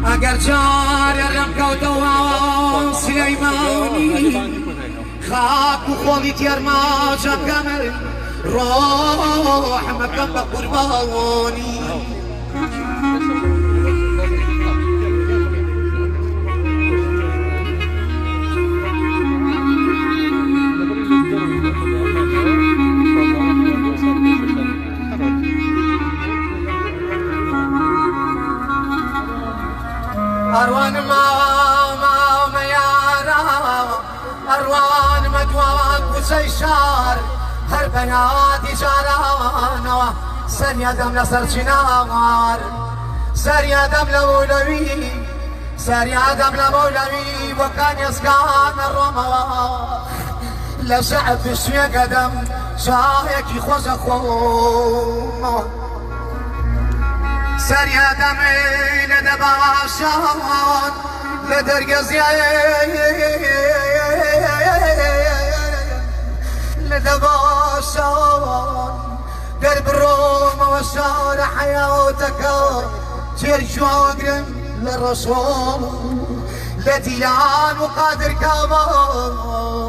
اگر جار رم کودوان سلیمانی خاک و خالی تیرما جبگمر روح مکم بقربانی أروان ما يارا أروان مدواك وسيشار هر بنادي جارانوا سر يدم لسر شنار سر يدم لمولوي سر يدم لمولوي وكان يسكان الرموا لشعب بشوي قدم شايك يخوز أخوه سر يدم لدباشان لدرقزي لدباشان درب الروم والشارع حياتك ترجع واقرم للرسول لديان وقادر كمان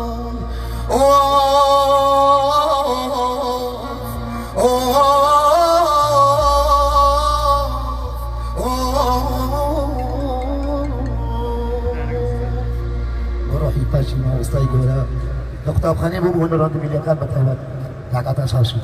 پشیما استای گورا نقطه خانه بو بونو راند میلیکان بتاید طاقت اساسی